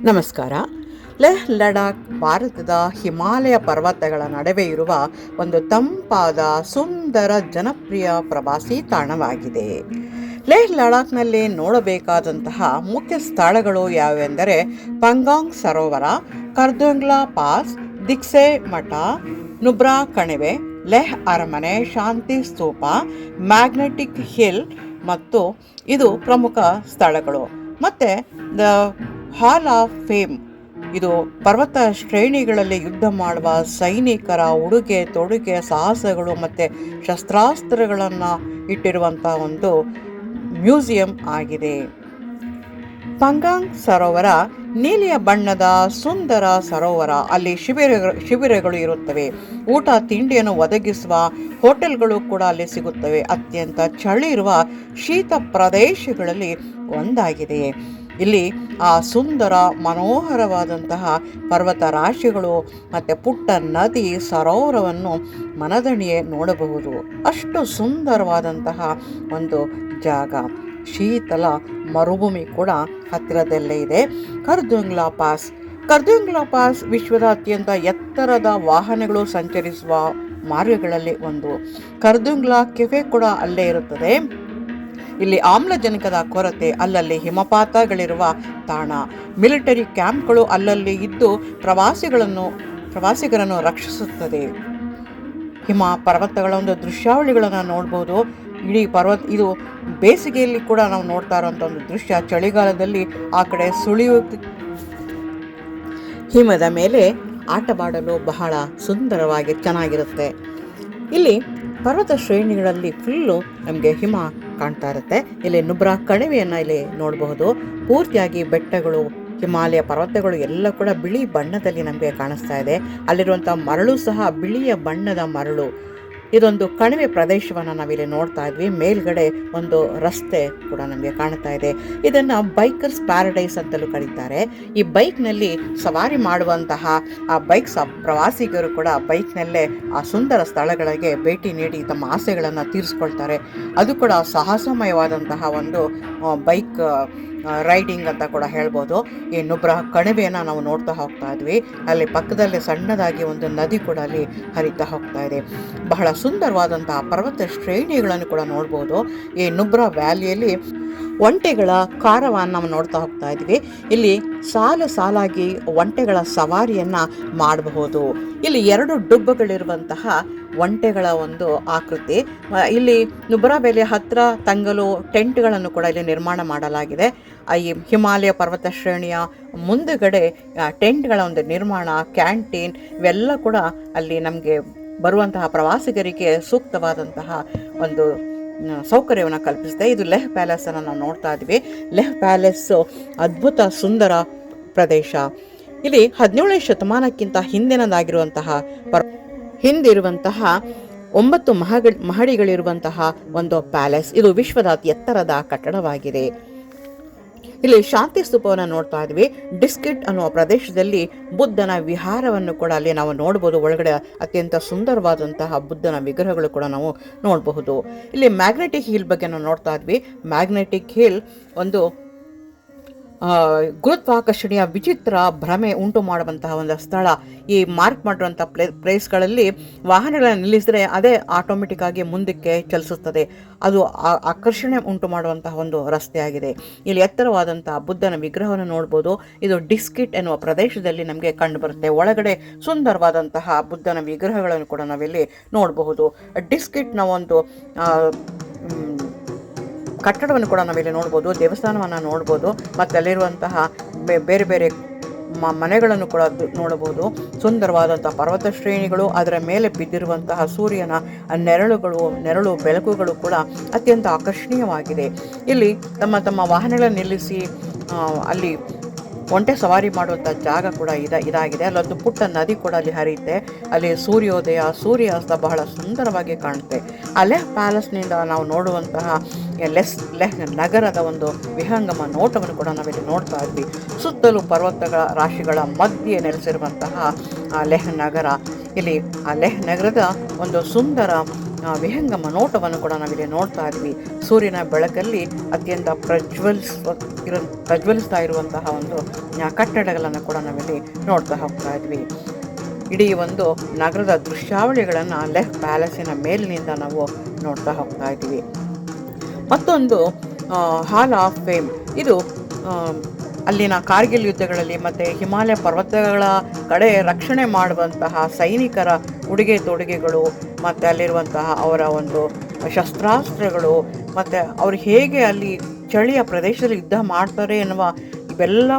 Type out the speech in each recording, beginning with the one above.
ನಮಸ್ಕಾರ. ಲೇಹ್ ಲಡಾಖ್ ಭಾರತದ ಹಿಮಾಲಯ ಪರ್ವತಗಳ ನಡುವೆ ಇರುವ ಒಂದು ತಂಪಾದ, ಸುಂದರ, ಜನಪ್ರಿಯ ಪ್ರವಾಸಿ ತಾಣವಾಗಿದೆ. ಲೇಹ್ ಲಡಾಖ್ನಲ್ಲಿ ನೋಡಬೇಕಾದಂತಹ ಮುಖ್ಯ ಸ್ಥಳಗಳು ಯಾವೆಂದರೆ ಪಂಗಾಂಗ್ ಸರೋವರ, ಕರ್ದುಂಗ್ಲಾ ಪಾಸ್, ದಿಕ್ಸೆ ಮಠ, ನುಬ್ರಾ ಕಣಿವೆ, ಲೇಹ್ ಅರಮನೆ, ಶಾಂತಿ ಸ್ತೂಪ, ಮ್ಯಾಗ್ನೆಟಿಕ್ ಹಿಲ್ ಮತ್ತು ಇದು ಪ್ರಮುಖ ಸ್ಥಳಗಳು. ಮತ್ತು ದ ಹಾಲ್ ಆಫ್ ಫೇಮ್, ಇದು ಪರ್ವತ ಶ್ರೇಣಿಗಳಲ್ಲಿ ಯುದ್ಧ ಮಾಡುವ ಸೈನಿಕರ ಉಡುಗೆ ತೊಡುಗೆ, ಸಾಹಸಗಳು ಮತ್ತು ಶಸ್ತ್ರಾಸ್ತ್ರಗಳನ್ನು ಇಟ್ಟಿರುವಂಥ ಒಂದು ಮ್ಯೂಸಿಯಂ ಆಗಿದೆ. ಪಂಗಾಂಗ್ ಸರೋವರ ನೀಲಿಯ ಬಣ್ಣದ ಸುಂದರ ಸರೋವರ. ಅಲ್ಲಿ ಶಿಬಿರಗಳು ಇರುತ್ತವೆ. ಊಟ ತಿಂಡಿಯನ್ನು ಒದಗಿಸುವ ಹೋಟೆಲ್ಗಳು ಕೂಡ ಅಲ್ಲಿ ಸಿಗುತ್ತವೆ. ಅತ್ಯಂತ ಚಳಿ ಇರುವ ಶೀತ ಪ್ರದೇಶಗಳಲ್ಲಿ ಒಂದಾಗಿದೆ. ಇಲ್ಲಿ ಆ ಸುಂದರ ಮನೋಹರವಾದಂತಹ ಪರ್ವತ ರಾಶಿಗಳು ಮತ್ತು ಪುಟ್ಟ ನದಿ ಸರೋವರವನ್ನು ಮನದಣಿಯೇ ನೋಡಬಹುದು. ಅಷ್ಟು ಸುಂದರವಾದಂತಹ ಒಂದು ಜಾಗ. ಶೀತಲ ಮರುಭೂಮಿ ಕೂಡ ಹತ್ತಿರದಲ್ಲೇ ಇದೆ. ಕರ್ದುಂಗ್ಲಾ ಪಾಸ್ ವಿಶ್ವದ ಅತ್ಯಂತ ಎತ್ತರದ ವಾಹನಗಳು ಸಂಚರಿಸುವ ಮಾರ್ಗಗಳಲ್ಲಿ ಒಂದು. ಕರ್ದುಂಗ್ಲಾ ಕೆಫೆ ಕೂಡ ಅಲ್ಲೇ ಇರುತ್ತದೆ. ಇಲ್ಲಿ ಆಮ್ಲಜನಕದ ಕೊರತೆ, ಅಲ್ಲಲ್ಲಿ ಹಿಮಪಾತಗಳಿರುವ ತಾಣ, ಮಿಲಿಟರಿ ಕ್ಯಾಂಪ್ಗಳು ಅಲ್ಲಲ್ಲಿ ಇದ್ದು ಪ್ರವಾಸಿಗರನ್ನು ರಕ್ಷಿಸುತ್ತದೆ. ಹಿಮ ಪರ್ವತಗಳ ಒಂದು ದೃಶ್ಯಾವಳಿಗಳನ್ನು ನೋಡ್ಬೋದು. ಇಡೀ ಇದು ಬೇಸಿಗೆಯಲ್ಲಿ ಕೂಡ ನಾವು ನೋಡ್ತಾ ಇರೋಂಥ ಒಂದು ದೃಶ್ಯ. ಚಳಿಗಾಲದಲ್ಲಿ ಆ ಕಡೆ ಹಿಮದ ಮೇಲೆ ಆಟವಾಡಲು ಬಹಳ ಸುಂದರವಾಗಿ ಚೆನ್ನಾಗಿರುತ್ತೆ. ಇಲ್ಲಿ ಪರ್ವತ ಶ್ರೇಣಿಗಳಲ್ಲಿ ಫುಲ್ಲು ನಮಗೆ ಹಿಮ ಕಾಣ್ತಾ ಇರುತ್ತೆ. ಇಲ್ಲಿ ನುಬ್ರಾ ಕಣಿವೆಯನ್ನು ಇಲ್ಲಿ ನೋಡಬಹುದು. ಪೂರ್ತಿಯಾಗಿ ಬೆಟ್ಟಗಳು, ಹಿಮಾಲಯ ಪರ್ವತಗಳು ಎಲ್ಲ ಕೂಡ ಬಿಳಿ ಬಣ್ಣದಲ್ಲಿ ನಮಗೆ ಕಾಣಿಸ್ತಾ ಇದೆ. ಅಲ್ಲಿರುವಂಥ ಮರಳು ಸಹ ಬಿಳಿಯ ಬಣ್ಣದ ಮರಳು. ಇದೊಂದು ಕಣಿವೆ ಪ್ರದೇಶವನ್ನು ನಾವಿಲ್ಲಿ ನೋಡ್ತಾ ಇದ್ವಿ. ಮೇಲ್ಗಡೆ ಒಂದು ರಸ್ತೆ ಕೂಡ ನಮಗೆ ಕಾಣ್ತಾ ಇದೆ. ಇದನ್ನು ಬೈಕರ್ಸ್ ಪ್ಯಾರಡೈಸ್ ಅಂತಲೂ ಕರೀತಾರೆ. ಈ ಬೈಕ್ನಲ್ಲಿ ಸವಾರಿ ಮಾಡುವಂತಹ ಆ ಪ್ರವಾಸಿಗರು ಕೂಡ ಬೈಕ್ನಲ್ಲೇ ಆ ಸುಂದರ ಸ್ಥಳಗಳಿಗೆ ಭೇಟಿ ನೀಡಿ ತಮ್ಮ ಆಸೆಗಳನ್ನು ತೀರಿಸ್ಕೊಳ್ತಾರೆ. ಅದು ಕೂಡ ಸಾಹಸಮಯವಾದಂತಹ ಒಂದು ಬೈಕ್ ರೈಡಿಂಗ್ ಅಂತ ಕೂಡ ಹೇಳ್ಬೋದು. ಈ ನುಬ್ರಾ ಕಣಿವೆಯನ್ನು ನಾವು ನೋಡ್ತಾ ಹೋಗ್ತಾ ಇದ್ವಿ. ಅಲ್ಲಿ ಪಕ್ಕದಲ್ಲಿ ಸಣ್ಣದಾಗಿ ಒಂದು ನದಿ ಕೂಡ ಅಲ್ಲಿ ಹರಿತಾ ಹೋಗ್ತಾ ಇದೆ. ಬಹಳ ಸುಂದರವಾದಂತಹ ಪರ್ವತ ಶ್ರೇಣಿಗಳನ್ನು ಕೂಡ ನೋಡ್ಬೋದು. ಈ ನುಬ್ರಾ ವ್ಯಾಲಿಯಲ್ಲಿ ಒಂಟೆಗಳ ಕಾರವಾನ್ ನಾವು ನೋಡ್ತಾ ಹೋಗ್ತಾ ಇದ್ವಿ. ಇಲ್ಲಿ ಸಾಲಾಗಿ ಒಂಟೆಗಳ ಸವಾರಿಯನ್ನು ಮಾಡಬಹುದು. ಇಲ್ಲಿ 2 ಡುಬ್ಬಗಳಿರುವಂತಹ ಒಂಟೆಗಳ ಒಂದು ಆಕೃತಿ. ಇಲ್ಲಿ ನುಬ್ರಾ ವ್ಯಾಲಿಯ ಹತ್ತಿರ ತಂಗಲು ಟೆಂಟ್ಗಳನ್ನು ಕೂಡ ಇಲ್ಲಿ ನಿರ್ಮಾಣ ಮಾಡಲಾಗಿದೆ. ಈ ಹಿಮಾಲಯ ಪರ್ವತ ಶ್ರೇಣಿಯ ಮುಂದುಗಡೆ ಟೆಂಟ್ಗಳ ಒಂದು ನಿರ್ಮಾಣ, ಕ್ಯಾಂಟೀನ್ ಇವೆಲ್ಲ ಕೂಡ ಅಲ್ಲಿ ನಮಗೆ ಬರುವಂತಹ ಪ್ರವಾಸಿಗರಿಗೆ ಸೂಕ್ತವಾದಂತಹ ಒಂದು ಸೌಕರ್ಯವನ್ನು ಕಲ್ಪಿಸಿದೆ. ಇದು ಲೇಹ್ ಪ್ಯಾಲೇಸನ್ನು ನಾವು ನೋಡ್ತಾ ಇದ್ವಿ. ಲೇಹ್ ಪ್ಯಾಲೇಸು ಅದ್ಭುತ ಸುಂದರ ಪ್ರದೇಶ. ಇಲ್ಲಿ 17ನೇ ಶತಮಾನಕ್ಕಿಂತ ಹಿಂದಿರುವಂತಹ 9 ಮಹಡಿಗಳಿರುವಂತಹ ಒಂದು ಪ್ಯಾಲೇಸ್. ಇದು ವಿಶ್ವದ ಅತಿ ಎತ್ತರದ ಕಟ್ಟಡವಾಗಿದೆ. ಇಲ್ಲಿ ಶಾಂತಿ ಸ್ತೂಪವನ್ನು ನೋಡ್ತಾ ಇದ್ವಿ. ಡಿಸ್ಕಿಟ್ ಅನ್ನುವ ಪ್ರದೇಶದಲ್ಲಿ ಬುದ್ಧನ ವಿಹಾರವನ್ನು ಕೂಡ ಅಲ್ಲಿ ನಾವು ನೋಡಬಹುದು. ಒಳಗಡೆ ಅತ್ಯಂತ ಸುಂದರವಾದಂತಹ ಬುದ್ಧನ ವಿಗ್ರಹಗಳು ಕೂಡ ನಾವು ನೋಡಬಹುದು. ಇಲ್ಲಿ ಮ್ಯಾಗ್ನೆಟಿಕ್ ಹಿಲ್ ಬಗ್ಗೆ ನಾವು ನೋಡ್ತಾ ಇದ್ವಿ. ಮ್ಯಾಗ್ನೆಟಿಕ್ ಹಿಲ್ ಒಂದು ಗುರುತ್ವಾಕರ್ಷಣೆಯ ವಿಚಿತ್ರ ಭ್ರಮೆ ಉಂಟು ಮಾಡುವಂತಹ ಒಂದು ಸ್ಥಳ. ಈ ಮಾರ್ಕ್ ಮಾಡಿರುವಂಥ ಪ್ಲೇಸ್ಗಳಲ್ಲಿ ವಾಹನಗಳನ್ನು ನಿಲ್ಲಿಸಿದ್ರೆ ಅದೇ ಆಟೋಮೆಟಿಕ್ ಆಗಿ ಮುಂದಕ್ಕೆ ಚಲಿಸುತ್ತದೆ. ಅದು ಆಕರ್ಷಣೆ ಉಂಟು ಮಾಡುವಂತಹ ಒಂದು ರಸ್ತೆಯಾಗಿದೆ. ಇಲ್ಲಿ ಎತ್ತರವಾದಂತಹ ಬುದ್ಧನ ವಿಗ್ರಹವನ್ನು ನೋಡ್ಬೋದು. ಇದು ಡಿಸ್ಕಿಟ್ ಎನ್ನುವ ಪ್ರದೇಶದಲ್ಲಿ ನಮಗೆ ಕಂಡುಬರುತ್ತೆ. ಒಳಗಡೆ ಸುಂದರವಾದಂತಹ ಬುದ್ಧನ ವಿಗ್ರಹಗಳನ್ನು ಕೂಡ ನಾವಿಲ್ಲಿ ನೋಡಬಹುದು. ಡಿಸ್ಕಿಟ್ನ ಒಂದು ಕಟ್ಟಡವನ್ನು ಕೂಡ ನಾವಿಲ್ಲಿ ನೋಡ್ಬೋದು. ದೇವಸ್ಥಾನವನ್ನು ನೋಡ್ಬೋದು. ಮತ್ತು ಅಲ್ಲಿರುವಂತಹ ಬೇರೆ ಬೇರೆ ಮನೆಗಳನ್ನು ಕೂಡ ನೋಡಬಹುದು. ಸುಂದರವಾದಂಥ ಪರ್ವತ ಶ್ರೇಣಿಗಳು, ಅದರ ಮೇಲೆ ಬಿದ್ದಿರುವಂತಹ ಸೂರ್ಯನ ನೆರಳು ಬೆಳಕುಗಳು ಕೂಡ ಅತ್ಯಂತ ಆಕರ್ಷಣೀಯವಾಗಿದೆ. ಇಲ್ಲಿ ತಮ್ಮ ವಾಹನಗಳನ್ನು ನಿಲ್ಲಿಸಿ ಅಲ್ಲಿ ಒಂಟೆ ಸವಾರಿ ಮಾಡುವಂಥ ಜಾಗ ಕೂಡ ಇದಾಗಿದೆ. ಅಲ್ಲೊಂದು ಪುಟ್ಟ ನದಿ ಕೂಡ ಅಲ್ಲಿ ಹರಿಯುತ್ತೆ. ಅಲ್ಲಿ ಸೂರ್ಯೋದಯ ಸೂರ್ಯಾಸ್ತ ಬಹಳ ಸುಂದರವಾಗಿ ಕಾಣುತ್ತೆ. ಆ ಲೇಹ್ ಪ್ಯಾಲೇಸ್ನಿಂದ ನಾವು ನೋಡುವಂತಹ ಲೇಹ್ ನಗರದ ಒಂದು ವಿಹಂಗಮ ನೋಟವನ್ನು ಕೂಡ ನಾವಿಲ್ಲಿ ನೋಡ್ತಾ ಇದ್ವಿ. ಸುತ್ತಲೂ ಪರ್ವತಗಳ ರಾಶಿಗಳ ಮಧ್ಯೆ ನೆಲೆಸಿರುವಂತಹ ಲೇಹ್ ನಗರ. ಇಲ್ಲಿ ಆ ಲೇಹ್ ನಗರದ ಒಂದು ಸುಂದರ ವಿಹಂಗಮ ನೋಟವನ್ನು ಕೂಡ ನಾವಿಲ್ಲಿ ನೋಡ್ತಾ ಇದ್ವಿ. ಸೂರ್ಯನ ಬೆಳಕಲ್ಲಿ ಅತ್ಯಂತ ಪ್ರಜ್ವಲಿಸ್ತಾ ಇರುವಂತಹ ಒಂದು ಕಟ್ಟಡಗಳನ್ನು ಕೂಡ ನಾವಿಲ್ಲಿ ನೋಡ್ತಾ ಹೋಗ್ತಾ ಇದ್ವಿ. ಇಡೀ ಒಂದು ನಗರದ ದೃಶ್ಯಾವಳಿಗಳನ್ನು ಲೆಹ್ ಪ್ಯಾಲೇಸಿನ ಮೇಲಿನಿಂದ ನಾವು ನೋಡ್ತಾ ಹೋಗ್ತಾ ಇದ್ದೀವಿ. ಮತ್ತೊಂದು ಹಾಲ್ ಆಫ್ ಫೇಮ್, ಇದು ಅಲ್ಲಿನ ಕಾರ್ಗಿಲ್ ಯುದ್ಧಗಳಲ್ಲಿ ಮತ್ತು ಹಿಮಾಲಯ ಪರ್ವತಗಳ ಕಡೆ ರಕ್ಷಣೆ ಮಾಡುವಂತಹ ಸೈನಿಕರ ಉಡುಗೆ ತೊಡುಗೆಗಳು ಮತ್ತು ಅಲ್ಲಿರುವಂತಹ ಅವರ ಒಂದು ಶಸ್ತ್ರಾಸ್ತ್ರಗಳು ಮತ್ತು ಅವರು ಹೇಗೆ ಅಲ್ಲಿ ಚಳಿಯ ಪ್ರದೇಶದಲ್ಲಿ ಯುದ್ಧ ಮಾಡ್ತಾರೆ ಎನ್ನುವ ಇವೆಲ್ಲ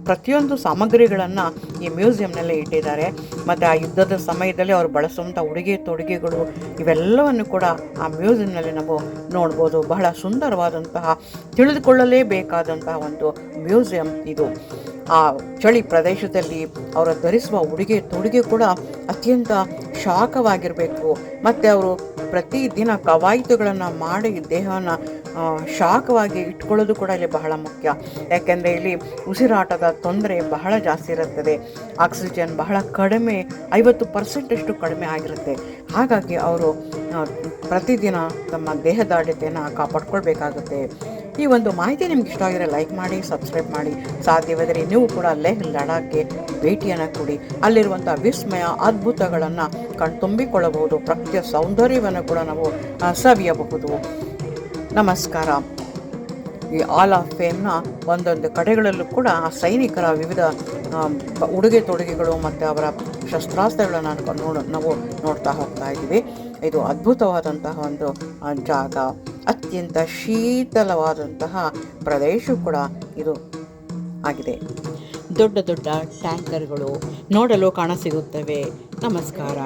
ಪ್ರತಿಯೊಂದು ಸಾಮಗ್ರಿಗಳನ್ನು ಈ ಮ್ಯೂಸಿಯಂನಲ್ಲಿ ಇಟ್ಟಿದ್ದಾರೆ. ಮತ್ತು ಆ ಯುದ್ಧದ ಸಮಯದಲ್ಲಿ ಅವರು ಬಳಸುವಂಥ ಉಡುಗೆ ತೊಡುಗೆಗಳು ಇವೆಲ್ಲವನ್ನು ಕೂಡ ಆ ಮ್ಯೂಸಿಯಂನಲ್ಲಿ ನಾವು ನೋಡ್ಬೋದು. ಬಹಳ ಸುಂದರವಾದಂತಹ, ತಿಳಿದುಕೊಳ್ಳಲೇಬೇಕಾದಂತಹ ಒಂದು ಮ್ಯೂಸಿಯಂ ಇದು. ಆ ಚಳಿ ಪ್ರದೇಶದಲ್ಲಿ ಅವರು ಧರಿಸುವ ಉಡುಗೆ ತೊಡುಗೆ ಕೂಡ ಅತ್ಯಂತ ಶಾಖವಾಗಿರಬೇಕು. ಮತ್ತು ಅವರು ಪ್ರತಿದಿನ ಕವಾಯತುಗಳನ್ನು ಮಾಡಿ ದೇಹವನ್ನು ಶಾಖವಾಗಿ ಇಟ್ಕೊಳ್ಳೋದು ಕೂಡ ಇಲ್ಲಿ ಬಹಳ ಮುಖ್ಯ. ಯಾಕೆಂದರೆ ಇಲ್ಲಿ ಉಸಿರಾಟದ ತೊಂದರೆ ಬಹಳ ಜಾಸ್ತಿ ಇರುತ್ತದೆ. ಆಕ್ಸಿಜನ್ ಬಹಳ ಕಡಿಮೆ, 50% ಕಡಿಮೆ ಆಗಿರುತ್ತೆ. ಹಾಗಾಗಿ ಅವರು ಪ್ರತಿದಿನ ತಮ್ಮ ದೇಹದಾಢ್ಯತೆಯನ್ನು ಕಾಪಾಡ್ಕೊಳ್ಬೇಕಾಗುತ್ತೆ. ಈ ಒಂದು ಮಾಹಿತಿ ನಿಮ್ಗೆ ಇಷ್ಟ ಆಗಿದ್ರೆ ಲೈಕ್ ಮಾಡಿ, ಸಬ್ಸ್ಕ್ರೈಬ್ ಮಾಡಿ. ಸಾಧ್ಯವಾದರೆ ನೀವು ಕೂಡ ಲೇಹ್ ಲಡಾಖ್ಗೆ ಭೇಟಿಯನ್ನು ಕೊಡಿ. ಅಲ್ಲಿರುವಂಥ ವಿಸ್ಮಯ ಅದ್ಭುತಗಳನ್ನು ಕಣ್ತುಂಬಿಕೊಳ್ಳಬಹುದು. ಪ್ರಕೃತಿಯ ಸೌಂದರ್ಯವನ್ನು ಕೂಡ ನಾವು ಸವಿಯಬಹುದು. ನಮಸ್ಕಾರ. ಈ ಹಾಲ್ ಆಫ್ ಫೇಮ್ನ ಒಂದೊಂದು ಕಡೆಗಳಲ್ಲೂ ಕೂಡ ಆ ಸೈನಿಕರ ವಿವಿಧ ಉಡುಗೆ ತೊಡುಗೆಗಳು ಮತ್ತು ಅವರ ಶಸ್ತ್ರಾಸ್ತ್ರಗಳನ್ನು ನಾವು ನೋಡ್ತಾ ಹೋಗ್ತಾ ಇದ್ದೀವಿ. ಇದು ಅದ್ಭುತವಾದಂತಹ ಒಂದು ಜಾಗ. ಅತ್ಯಂತ ಶೀತಲವಾದಂತಹ ಪ್ರದೇಶ ಕೂಡ ಇದು ಆಗಿದೆ. ದೊಡ್ಡ ದೊಡ್ಡ ಟ್ಯಾಂಕರ್ಗಳು ನೋಡಲು ಕಾಣಸಿಗುತ್ತವೆ. ನಮಸ್ಕಾರ.